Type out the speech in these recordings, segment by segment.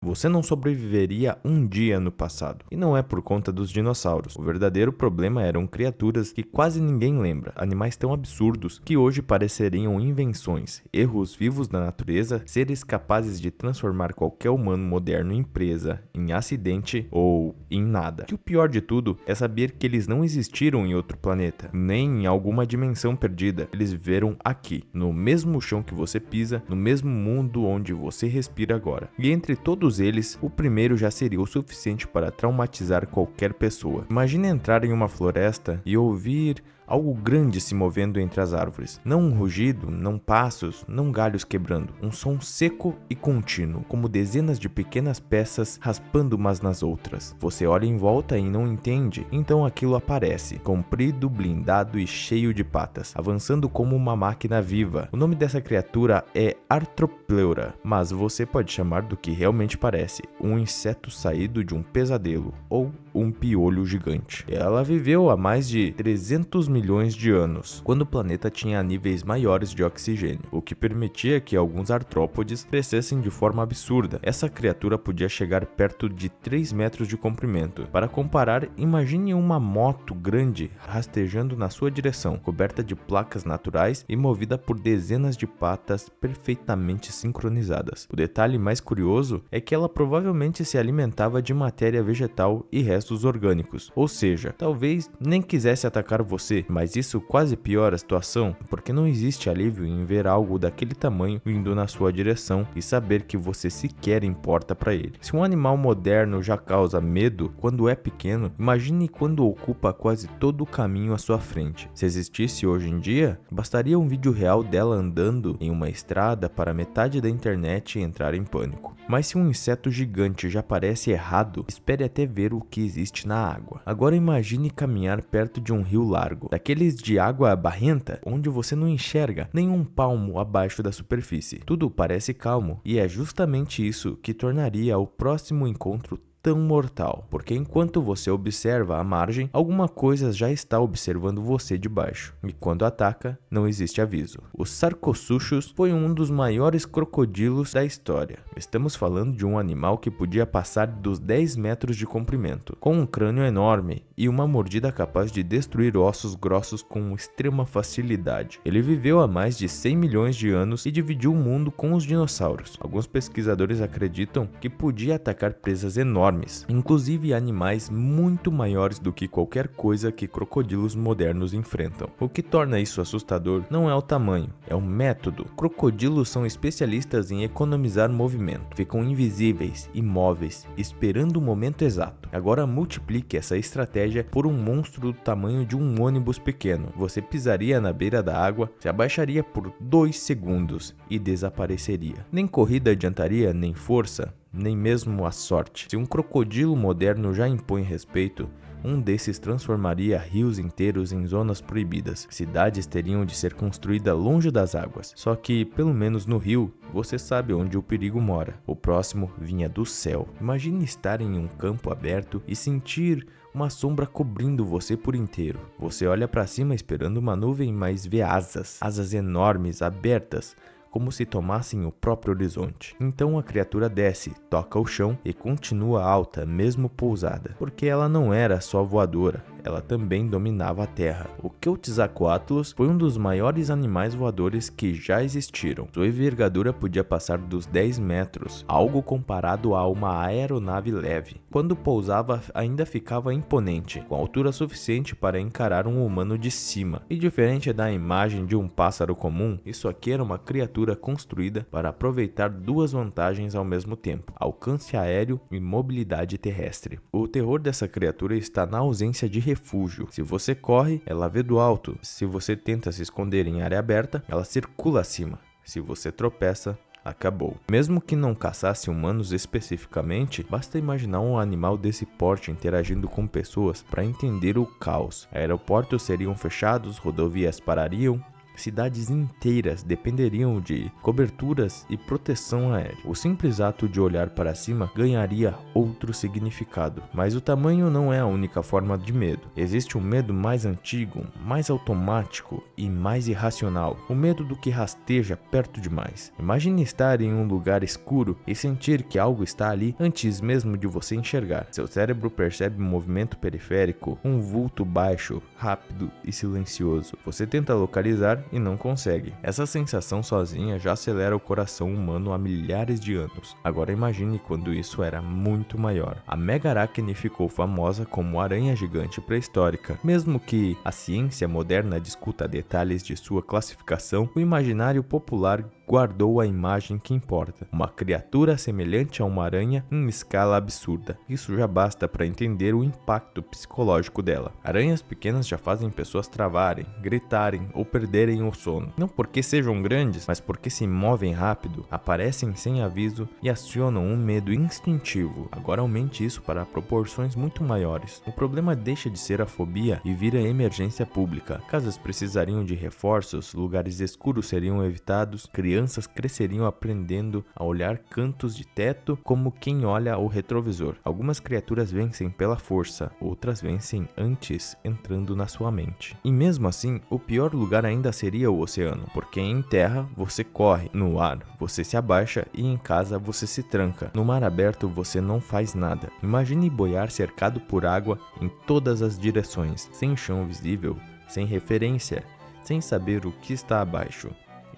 você não sobreviveria um dia no passado. E não é por conta dos dinossauros. O verdadeiro problema eram criaturas que quase ninguém lembra. Animais tão absurdos que hoje pareceriam invenções, erros vivos da natureza, seres capazes de transformar qualquer humano moderno em presa, em acidente ou em nada. E o pior de tudo é saber que eles não existiram em outro planeta, nem em alguma dimensão perdida. Eles viveram aqui, no mesmo chão que você pisa, no mesmo mundo onde você respira agora. E entre todos eles, o primeiro já seria o suficiente para traumatizar qualquer pessoa. Imagine entrar em uma floresta e ouvir algo grande se movendo entre as árvores. Não um rugido, não passos, não galhos quebrando. Um som seco e contínuo, como dezenas de pequenas peças raspando umas nas outras. Você olha em volta e não entende, então aquilo aparece, comprido, blindado e cheio de patas, avançando como uma máquina viva. O nome dessa criatura é Arthropleura, mas você pode chamar do que realmente parece, um inseto saído de um pesadelo, ou um piolho gigante. Ela viveu há mais de 300 milhões de anos, quando o planeta tinha níveis maiores de oxigênio, o que permitia que alguns artrópodes crescessem de forma absurda. Essa criatura podia chegar perto de 3 metros de comprimento. Para comparar, imagine uma moto grande rastejando na sua direção, coberta de placas naturais e movida por dezenas de patas perfeitamente sincronizadas. O detalhe mais curioso é que ela provavelmente se alimentava de matéria vegetal e restos orgânicos, ou seja, talvez nem quisesse atacar você, mas isso quase piora a situação, porque não existe alívio em ver algo daquele tamanho vindo na sua direção e saber que você sequer importa para ele. Se um animal moderno já causa medo quando é pequeno, imagine quando ocupa quase todo o caminho à sua frente. Se existisse hoje em dia, bastaria um vídeo real dela andando em uma estrada para metade da internet entrar em pânico. Mas se um inseto gigante já parece errado, espere até ver o que existe na água. Agora imagine caminhar perto de um rio largo, daqueles de água barrenta, onde você não enxerga nem um palmo abaixo da superfície. Tudo parece calmo, e é justamente isso que tornaria o próximo encontro tão mortal, porque enquanto você observa a margem, alguma coisa já está observando você de baixo, e quando ataca, não existe aviso. O Sarcosuchus foi um dos maiores crocodilos da história. Estamos falando de um animal que podia passar dos 10 metros de comprimento, com um crânio enorme e uma mordida capaz de destruir ossos grossos com extrema facilidade. Ele viveu há mais de 100 milhões de anos e dividiu o mundo com os dinossauros. Alguns pesquisadores acreditam que podia atacar presas enormes, inclusive animais muito maiores do que qualquer coisa que crocodilos modernos enfrentam. O que torna isso assustador não é o tamanho, é o método. Crocodilos são especialistas em economizar movimento. Ficam invisíveis, imóveis, esperando o momento exato. Agora multiplique essa estratégia por um monstro do tamanho de um ônibus pequeno. Você pisaria na beira da água, se abaixaria por 2 segundos e desapareceria. Nem corrida adiantaria, nem força, nem mesmo a sorte. Se um crocodilo moderno já impõe respeito, um desses transformaria rios inteiros em zonas proibidas. Cidades teriam de ser construídas longe das águas. Só que, pelo menos no rio, você sabe onde o perigo mora. O próximo vinha do céu. Imagine estar em um campo aberto e sentir uma sombra cobrindo você por inteiro. Você olha para cima esperando uma nuvem, mas vê asas enormes, abertas, como se tomassem o próprio horizonte. Então a criatura desce, toca o chão e continua alta, mesmo pousada, porque ela não era só voadora, ela também dominava a terra. O Quetzalcoatlus foi um dos maiores animais voadores que já existiram. Sua envergadura podia passar dos 10 metros, algo comparado a uma aeronave leve. Quando pousava, ainda ficava imponente, com altura suficiente para encarar um humano de cima. E diferente da imagem de um pássaro comum, isso aqui era uma criatura construída para aproveitar duas vantagens ao mesmo tempo: alcance aéreo e mobilidade terrestre. O terror dessa criatura está na ausência de refúgio. Se você corre, ela vê do alto. Se você tenta se esconder em área aberta, ela circula acima. Se você tropeça, acabou. Mesmo que não caçasse humanos especificamente, basta imaginar um animal desse porte interagindo com pessoas para entender o caos. Aeroportos seriam fechados, rodovias parariam, cidades inteiras dependeriam de coberturas e proteção aérea. O simples ato de olhar para cima ganharia outro significado. Mas o tamanho não é a única forma de medo. Existe um medo mais antigo, mais automático e mais irracional. O medo do que rasteja perto demais. Imagine estar em um lugar escuro e sentir que algo está ali antes mesmo de você enxergar. Seu cérebro percebe um movimento periférico, um vulto baixo, rápido e silencioso. Você tenta localizar e não consegue. Essa sensação sozinha já acelera o coração humano há milhares de anos. Agora imagine quando isso era muito maior. A Megaaracne ficou famosa como aranha gigante pré-histórica. Mesmo que a ciência moderna discuta detalhes de sua classificação, o imaginário popular guardou a imagem que importa. Uma criatura semelhante a uma aranha em escala absurda. Isso já basta para entender o impacto psicológico dela. Aranhas pequenas já fazem pessoas travarem, gritarem ou perderem o sono. Não porque sejam grandes, mas porque se movem rápido, aparecem sem aviso e acionam um medo instintivo. Agora aumente isso para proporções muito maiores. O problema deixa de ser a fobia e vira emergência pública. Casas precisariam de reforços, lugares escuros seriam evitados, crianças cresceriam aprendendo a olhar cantos de teto como quem olha o retrovisor. Algumas criaturas vencem pela força, outras vencem antes entrando na sua mente. E mesmo assim, o pior lugar ainda seria o oceano, porque em terra você corre, no ar você se abaixa e em casa você se tranca. No mar aberto você não faz nada. Imagine boiar cercado por água em todas as direções, sem chão visível, sem referência, sem saber o que está abaixo.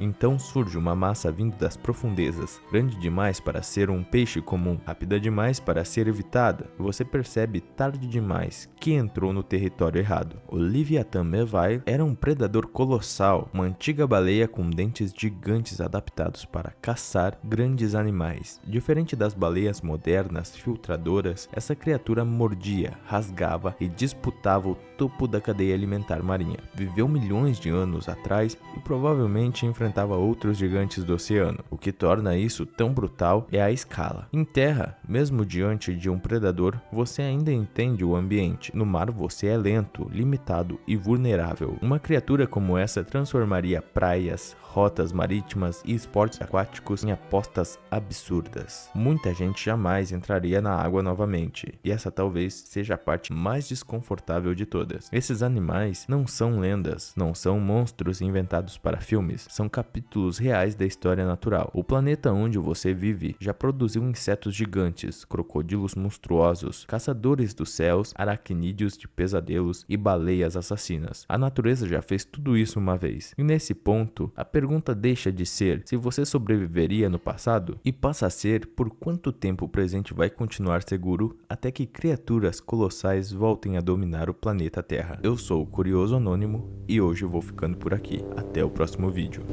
Então surge uma massa vindo das profundezas, grande demais para ser um peixe comum, rápida demais para ser evitada, e você percebe tarde demais que entrou no território errado. O Leviathan Merveille era um predador colossal, uma antiga baleia com dentes gigantes adaptados para caçar grandes animais. Diferente das baleias modernas filtradoras, essa criatura mordia, rasgava e disputava o topo da cadeia alimentar marinha. Viveu milhões de anos atrás e provavelmente enfrentava outros gigantes do oceano. O que torna isso tão brutal é a escala. Em terra, mesmo diante de um predador, você ainda entende o ambiente. No mar você é lento, limitado e vulnerável. Uma criatura como essa transformaria praias, rotas marítimas e esportes aquáticos em apostas absurdas. Muita gente jamais entraria na água novamente, e essa talvez seja a parte mais desconfortável de todas. Esses animais não são lendas, não são monstros inventados para filmes, são capítulos reais da história natural. O planeta onde você vive já produziu insetos gigantes, crocodilos monstruosos, caçadores dos céus, aracnídeos de pesadelos e baleias assassinas. A natureza já fez tudo isso uma vez, e nesse ponto, a pergunta deixa de ser se você sobreviveria no passado e passa a ser por quanto tempo o presente vai continuar seguro até que criaturas colossais voltem a dominar o planeta Terra. Eu sou o Curioso Anônimo e hoje eu vou ficando por aqui. Até o próximo vídeo.